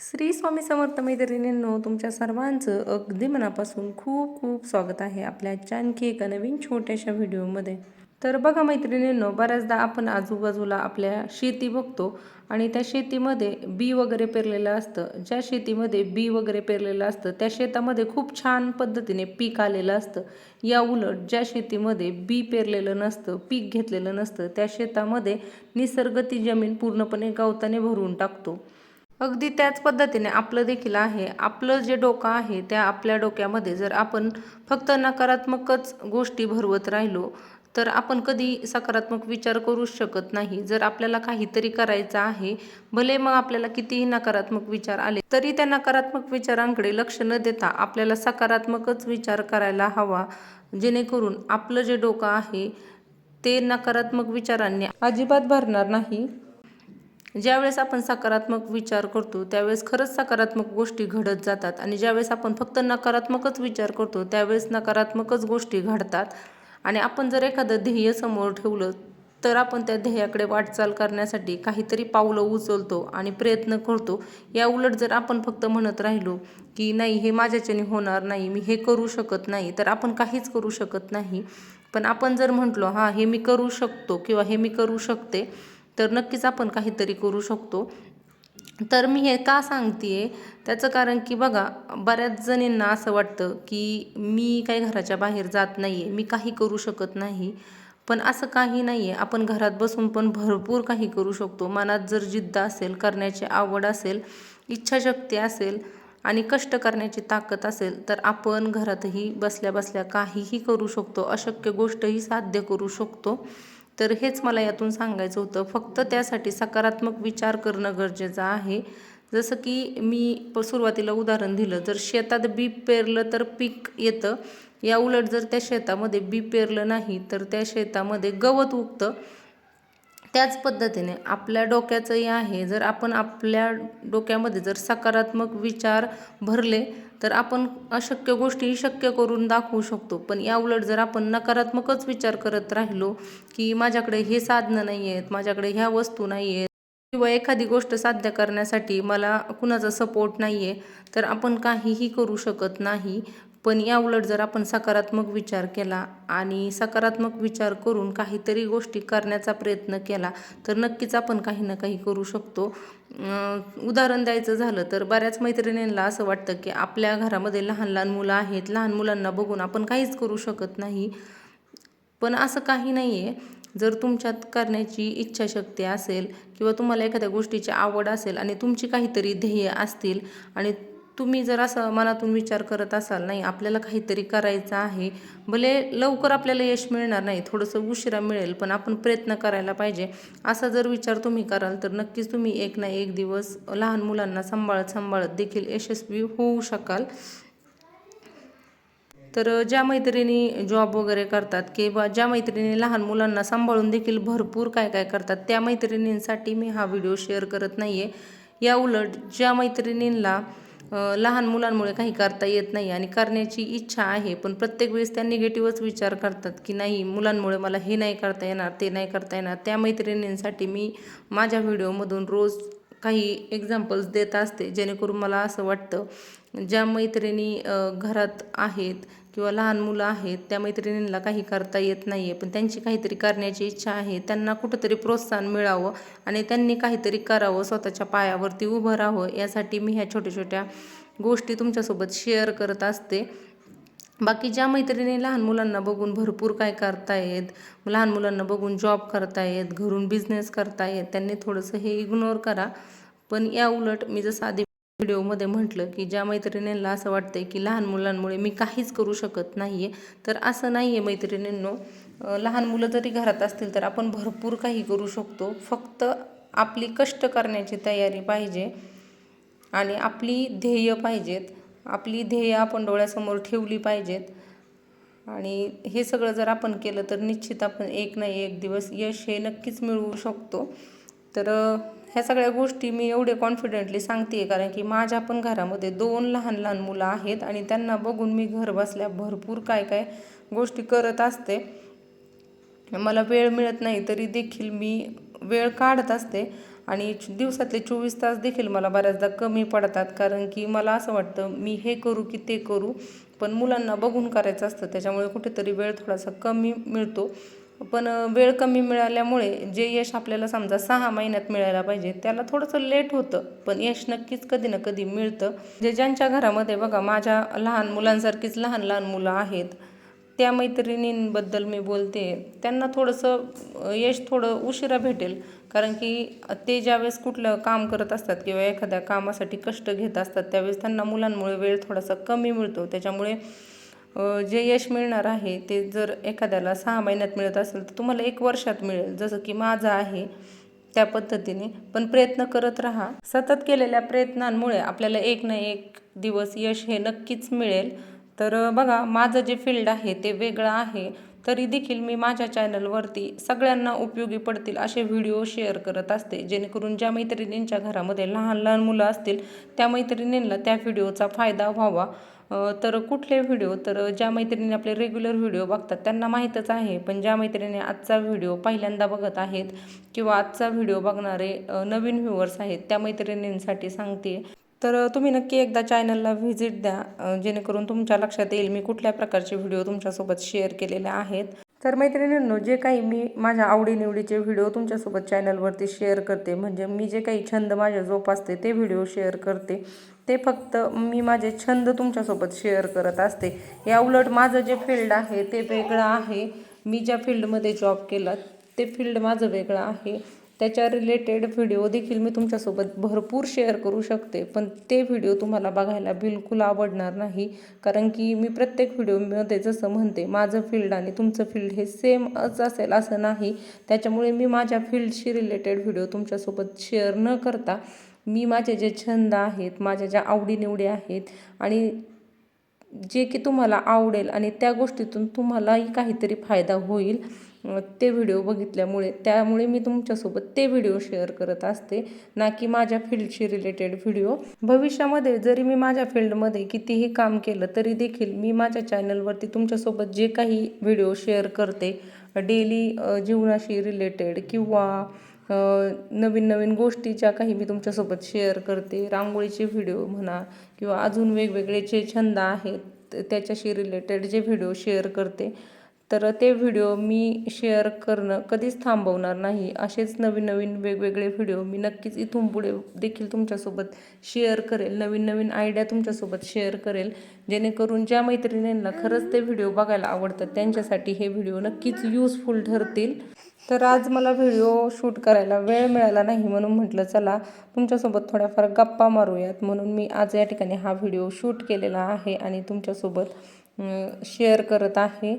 श्री स्वामी समर्थ मैत्रिणींनो, तुमच्या सर्वांचं अगदी मनापासून खूप खूप स्वागत आहे आपल्या आजच्या आणखी एका नवीन छोट्याशा व्हिडिओमध्ये. तर बघा मैत्रिणींनो, बऱ्याचदा आपण आजूबाजूला आपल्या शेती बघतो आणि त्या शेतीमध्ये बी वगैरे पेरलेलं असतं. ज्या शेतीमध्ये बी वगैरे पेरलेलं असतं त्या शेतामध्ये खूप छान पद्धतीने पीक आलेलं असतं. या उलट ज्या शेतीमध्ये बी पेरलेलं नसतं, पीक घेतलेलं नसतं, त्या शेतामध्ये निसर्ग ती जमीन पूर्णपणे गवताने भरून टाकतो. अगदी त्याच पद्धतीने आपलं देखील आहे. आपलं जे डोकं आहे त्या आपल्या डोक्यामध्ये जर आपण फक्त नकारात्मकच गोष्टी भरवत राहिलो तर आपण कधी सकारात्मक विचार करूच शकत नाही. जर आपल्याला काहीतरी करायचं आहे, भले मग आपल्याला कितीही नकारात्मक विचार आले तरी त्या नकारात्मक विचारांकडे लक्ष न देता आपल्याला सकारात्मकच विचार करायला हवा, जेणेकरून आपलं जे डोकं आहे ते नकारात्मक विचारांनी अजिबात भरणार नाही. ज्यावेळेस आपण सकारात्मक विचार करतो त्यावेळेस खरंच सकारात्मक गोष्टी घडत जातात आणि ज्यावेळेस आपण फक्त नकारात्मकच विचार करतो त्यावेळेस नकारात्मकच गोष्टी घडतात. आणि आपण जर एखादं ध्येय समोर ठेवलं तर आपण त्या ध्येयाकडे वाटचाल करण्यासाठी काहीतरी पावलं उचलतो आणि प्रयत्न करतो. या उलट जर आपण फक्त म्हणत राहिलो की नाही, हे माझ्याच्याने होणार नाही, मी हे करू शकत नाही, तर आपण काहीच करू शकत नाही. पण आपण जर म्हटलो हां, हे मी करू शकतो किंवा हे मी करू शकते, तर नक्कीच आपण काहीतरी करू शकतो. तर मी हे का सांगते त्याचं कारण की बघा, बऱ्याच जणींना असं वाटतं की मी काही घराच्या बाहेर जात नाही आहे, मी काही करू शकत नाही. पण असं काही नाही आहे. आपण घरात बसून पण भरपूर काही करू शकतो. मनात जर जिद्द असेल, करण्याची आवड असेल, इच्छाशक्ती असेल आणि कष्ट करण्याची ताकद असेल तर आपण घरातही बसल्या बसल्या काहीही करू शकतो. अशक्य गोष्टही साध्य करू शकतो. तर हेच मला यातून सांगायचं होतं. फक्त त्यासाठी सकारात्मक विचार करणं गरजेचं आहे. जसं की मी सुरुवातीला उदाहरण दिलं, जर शेतात बी पेरलं तर पीक येतं. या उलट जर त्या शेतामध्ये बी पेरलं नाही तर त्या शेतामध्ये गवत उगतं. त्याच पद्धतीने आपल्या डोक्याचंही आहे. जर आपण आपल्या डोक्यामध्ये जर सकारात्मक विचार भरले तर आपण अशक्य गोष्टी शक्य करून दाखवू शकतो. पण या उलट जर आपण नकारात्मकच विचार करत राहिलो की माझ्याकडे हे साधनं नाही आहेत, माझ्याकडे ह्या वस्तू नाही आहेत किंवा एखादी गोष्ट साध्य करण्यासाठी मला कुणाचा सपोर्ट नाही आहे, तर आपण काहीही करू शकत नाही. पण या उलट जर आपण सकारात्मक विचार केला आणि सकारात्मक विचार करून काहीतरी गोष्टी करण्याचा प्रयत्न केला तर नक्कीच आपण काही ना काही करू शकतो. उदाहरण द्यायचं झालं तर बऱ्याच मैत्रिणींना असं वाटतं की आपल्या घरामध्ये लहान लहान मुलं आहेत, लहान मुलांना बघून आपण काहीच करू शकत नाही. पण असं काही नाही आहे. जर तुमच्यात करण्याची इच्छाशक्ती असेल किंवा तुम्हाला एखाद्या गोष्टीची आवड असेल आणि तुमची काहीतरी ध्येय असतील आणि तुम्ही जर असं मनातून विचार करत असाल, नाही आपल्याला काहीतरी करायचं आहे, भले लवकर आपल्याला यश मिळणार नाही, थोडंसं उशिरा मिळेल, पण आपण प्रयत्न करायला पाहिजे, असा जर विचार तुम्ही कराल तर नक्कीच तुम्ही एक ना एक दिवस लहान मुलांना सांभाळत सांभाळत देखील यशस्वी होऊ शकाल. तर ज्या मैत्रिणी जॉब वगैरे करतात किंवा ज्या मैत्रिणी लहान मुलांना सांभाळून देखील भरपूर काय काय करतात, त्या मैत्रिणींसाठी मी हा व्हिडिओ शेअर करत नाही आहे. या उलट ज्या मैत्रिणींना लहान मुलांमुळे काही करता येत नाही आणि करण्याची इच्छा आहे पण प्रत्येक वेळेस त्या निगेटिव्हच विचार करतात की नाही, मुलांमुळे मला हे नाही करता येणार, ते नाही करता येणार, त्या मैत्रिणींसाठी मी माझ्या व्हिडिओमधून रोज काही एक्झाम्पल्स देत असते. जेणेकरून मला असं वाटतं ज्या मैत्रिणी घरात आहेत किंवा लहान मुलं आहेत त्या मैत्रिणींना काही करता येत नाही आहे पण त्यांची काहीतरी करण्याची इच्छा आहे, त्यांना कुठंतरी प्रोत्साहन मिळावं आणि त्यांनी काहीतरी करावं, स्वतःच्या पायावरती उभं राहावं, यासाठी मी ह्या छोट्या छोट्या गोष्टी तुमच्यासोबत शेअर करत असते. बाकी ज्या मैत्रिणी लहान मुलांना बघून भरपूर काय करतायत, लहान मुलांना बघून जॉब करतायत, घरून बिझनेस करतायत, त्यांनी थोडंसं हे इग्नोर करा. पण या उलट मी जसं आधी व्हिडिओमध्ये म्हटलं की ज्या मैत्रिणींना असं वाटतंय की लहान मुलांमुळे मी काहीच करू शकत नाही आहे, तर असं नाही आहे मैत्रिणींनो. लहान मुलं जरी घरात असतील तर आपण भरपूर काही करू शकतो. फक्त आपली कष्ट करण्याची तयारी पाहिजे आणि आपली ध्येय पाहिजेत. आपली ध्येय आपण डोळ्यासमोर ठेवली पाहिजेत आणि हे सगळं जर आपण केलं तर निश्चित आपण एक ना एक दिवस यश हे नक्कीच मिळवू शकतो. तर ह्या सगळ्या गोष्टी मी एवढे कॉन्फिडेंटली सांगते आहे कारण की माझ्या पण घरामध्ये 2 लहान लहान मुलं आहेत आणि त्यांना बघून मी घर बसल्या भरपूर काय काय गोष्टी करत असते. मला वेळ मिळत नाही तरी देखील मी वेळ काढत असते आणि दिवसातले 24 तास देखील मला बऱ्याचदा कमी पडतात, कारण की मला असं वाटतं मी हे करू की ते करू, पण मुलांना बघून करायचं असतं, त्याच्यामुळे कुठेतरी वेळ थोडासा कमी मिळतो. पण वेळ कमी मिळाल्यामुळे जे यश आपल्याला समजा 6 महिन्यात मिळायला पाहिजे त्याला थोडंसं लेट होतं, पण यश नक्कीच कधी ना कधी मिळतं. जे ज्यांच्या घरामध्ये बघा माझ्या लहान मुलांसारखीच लहान लहान मुलं आहेत, त्या मैत्रिणींबद्दल मी बोलते, त्यांना थोडंसं यश थोडं उशिरा भेटेल, कारण की ते ज्यावेळेस कुठलं काम करत असतात किंवा एखाद्या कामासाठी कष्ट घेत असतात त्यावेळेस त्यांना मुलांमुळे वेळ थोडासा कमी मिळतो. त्याच्यामुळे जे यश मिळणार आहे ते जर एखाद्याला 6 महिन्यात मिळत असेल तर तुम्हाला 1 वर्षात मिळेल, जसं की माझं आहे त्या पद्धतीने. पण प्रयत्न करत राहा. सतत केलेल्या प्रयत्नांमुळे आपल्याला एक ना एक दिवस यश हे नक्कीच मिळेल. तर बघा, माझं जे फील्ड आहे ते वेगळं आहे, तरी देखील मी माझ्या चॅनलवरती सगळ्यांना उपयोगी पडतील असे व्हिडिओ शेअर करत असते, जेणेकरून ज्या मैत्रिणींच्या घरामध्ये लहान लहान मुलं असतील त्या मैत्रिणींना त्या व्हिडिओचा फायदा व्हावा. तर कुठले व्हिडिओ, तर ज्या मैत्रिणी आपले रेग्युलर व्हिडिओ बघतात त्यांना माहीतच आहे, पण ज्या मैत्रिणी आजचा व्हिडिओ पहिल्यांदा बघत आहेत किंवा आजचा व्हिडिओ बघणारे नवीन व्ह्यूअर्स आहेत त्या मैत्रिणींसाठी सांगते. तर तुम्ही नक्की एकदा चॅनलला व्हिजिट द्या, जेणेकरून तुमच्या लक्षात येईल मी कुठल्या प्रकारचे व्हिडिओ तुमच्यासोबत शेअर केलेले आहेत. तर मैत्रिणींनो, जे काही मी माझ्या आवडीनिवडीचे व्हिडिओ तुमच्यासोबत चॅनलवरती शेअर करते, म्हणजे मी जे काही छंद माझ्या जोपासते ते व्हिडिओ शेअर करते, ते फक्त मी माझे छंद तुमच्यासोबत शेअर करत असते. या उलट माझं जे फील्ड आहे ते वेगळं आहे. मी ज्या फील्डमध्ये जॉब केला ते फील्ड माझं वेगळं आहे. त्याच्या रिलेटेड व्हिडिओ देखील मी तुमच्यासोबत भरपूर शेअर करू शकते, पण ते व्हिडिओ तुम्हाला बघायला बिलकुल आवडणार नाही, कारण की मी प्रत्येक व्हिडिओमध्ये जसं म्हणते माझं फील्ड आणि तुमचं फील्ड हे सेमच असेल असं नाही. त्याच्यामुळे मी माझ्या फील्डशी रिलेटेड व्हिडिओ तुमच्यासोबत शेअर न करता मी माझे जे छंद आहेत, माझ्या ज्या आवडीनिवडी आहेत आणि जे की तुम्हाला आवडेल आणि त्या गोष्टीतून तुम्हालाही काहीतरी फायदा होईल ते व्हिडिओ बघितल्यामुळे, त्यामुळे मी तुमच्यासोबत ते व्हिडिओ शेअर करत असते, ना की माझ्या फील्डशी रिलेटेड व्हिडिओ. भविष्यामध्ये जरी मी माझ्या फील्डमध्ये कितीही काम केलं तरी देखील मी माझ्या चॅनलवरती तुमच्यासोबत जे काही व्हिडिओ शेअर करते डेली जीवनाशी रिलेटेड किंवा नवीन नवीन गोष्टीच्या काही मी तुमच्यासोबत शेअर करते, रांगोळीचे व्हिडिओ म्हणा किंवा अजून वेगवेगळे जे छंद आहेत त्याच्याशी रिलेटेड जे व्हिडिओ शेअर करते, तर ते व्हिडिओ मी शेअर करणं कधीच थांबवणार नाही. असेच नवीन नवीन वेगवेगळे व्हिडिओ मी नक्कीच इथून पुढे देखील तुमच्यासोबत शेअर करेल, नवीन नवीन आयडिया तुमच्यासोबत शेअर करेल, जेणेकरून ज्या मैत्रिणींना खरंच ते व्हिडिओ बघायला आवडतात त्यांच्यासाठी हे व्हिडिओ नक्कीच यूजफुल ठरतील. तर आज मला व्हिडिओ शूट करायला वेळ मिळाला नाही, म्हणून म्हटलं चला तुमच्यासोबत थोड्याफार गप्पा मारूयात, म्हणून मी आज या ठिकाणी हा व्हिडिओ शूट केलेला आहे आणि तुमच्यासोबत शेअर करत आहे.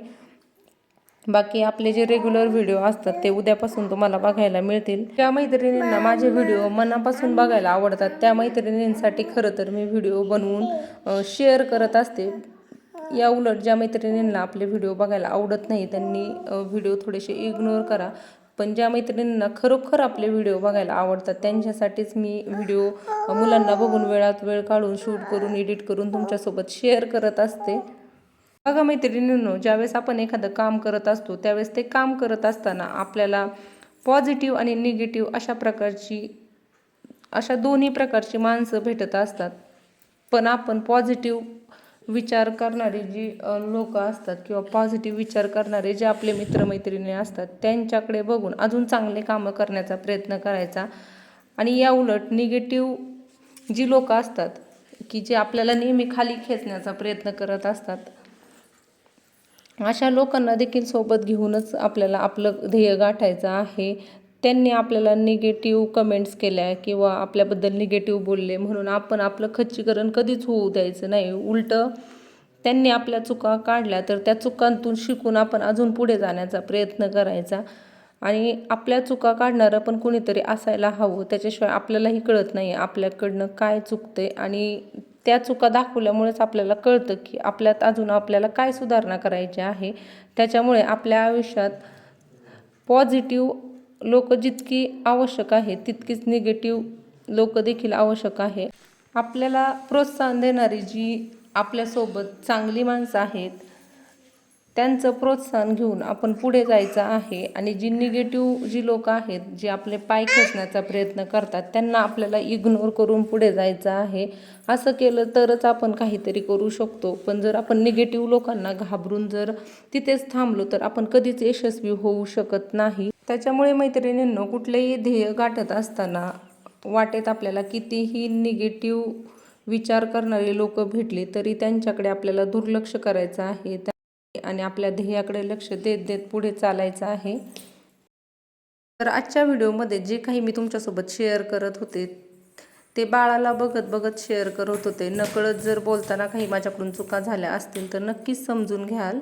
बाकी आपले जे रेग्युलर व्हिडिओ असतात ते उद्यापासून तुम्हाला बघायला मिळतील. ज्या मैत्रिणींना माझे व्हिडिओ मनापासून बघायला आवडतात त्या मैत्रिणींसाठी खरं तर मी व्हिडिओ बनवून शेअर करत असते. या उलट ज्या मैत्रिणींना आपले व्हिडिओ बघायला आवडत नाही त्यांनी व्हिडिओ थोडेसे इग्नोर करा, पण ज्या मैत्रिणींना खरोखर आपले व्हिडिओ बघायला आवडतात त्यांच्यासाठीच मी व्हिडिओ मुलांना बघून वेळात वेळ काढून शूट करून एडिट करून तुमच्यासोबत शेअर करत असते. बघा मैत्रिणींनो, ज्यावेळेस आपण एखादं काम करत असतो त्यावेळेस ते काम करत असताना आपल्याला पॉझिटिव्ह आणि निगेटिव्ह अशा दोन्ही प्रकारची माणसं भेटत असतात. पण आपण पॉझिटिव्ह विचार करणारे जी लोक असतात किंवा पॉझिटिव्ह विचार करणारे जे आपले मित्रमैत्रिणी असतात त्यांच्याकडे बघून अजून चांगले कामं करण्याचा प्रयत्न करायचा. आणि या उलट निगेटिव्ह जी लोक असतात की जे आपल्याला नेहमी खाली खेचण्याचा प्रयत्न करत असतात, अशा लोकांना देखील सोबत घेऊनच आपल्याला आपलं ध्येय गाठायचं आहे. त्यांनी आपल्याला निगेटिव्ह कमेंट्स केल्या किंवा आपल्याबद्दल निगेटिव्ह बोलले म्हणून आपण आपलं खच्चीकरण कधीच होऊ द्यायचं नाही. उलटं त्यांनी आपल्या चुका काढल्या तर त्या चुकांतून शिकून आपण अजून पुढे जाण्याचा प्रयत्न करायचा. आणि आपल्या चुका काढणारं पण कुणीतरी असायला हवं, त्याच्याशिवाय आपल्यालाही कळत नाही आपल्याकडनं काय चुकते, आणि त्या चुका दाखवल्यामुळेच आपल्याला कळतं की आपल्यात अजून आपल्याला काय सुधारणा करायची आहे. त्याच्यामुळे आपल्या आयुष्यात पॉझिटिव्ह लोक जितकी आवश्यक आहे तितकीच निगेटिव्ह लोक देखील आवश्यक आहे. आपल्याला प्रोत्साहन देणारी जी आपल्यासोबत चांगली माणसं आहेत त्यांचं प्रोत्साहन घेऊन आपण पुढे जायचं आहे आणि जी लोक आहेत जे आपले पाय खेचण्याचा प्रयत्न करतात त्यांना आपल्याला इग्नोर करून पुढे जायचं आहे. असं केलं तरच आपण काहीतरी करू शकतो. पण जर आपण निगेटिव्ह लोकांना घाबरून जर तिथेच थांबलो तर आपण कधीच यशस्वी होऊ शकत नाही. त्याच्यामुळे मैत्रिणींनो, कुठलेही ध्येय गाठत असताना वाटेत आपल्याला कितीही निगेटिव्ह विचार करणारे लोक भेटले तरी त्यांच्याकडे आपल्याला दुर्लक्ष करायचं आहे आणि आपल्या ध्येयाकडे लक्ष देत देत पुढे चालायचं आहे. तर आजच्या व्हिडिओमध्ये जे काही मी तुमच्यासोबत शेअर करत होते ते बाळाला बघत बघत शेअर करत होते. नकळत जर बोलताना काही माझ्याकडून चुका झाल्या असतील तर नक्कीच समजून घ्याल.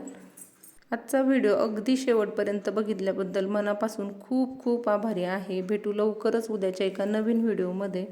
आजचा व्हिडिओ अगदी शेवटपर्यंत बघितल्याबद्दल मनापासून खूप खूप आभारी आहे. भेटू लवकरच उद्याच्या एका नवीन व्हिडिओमध्ये.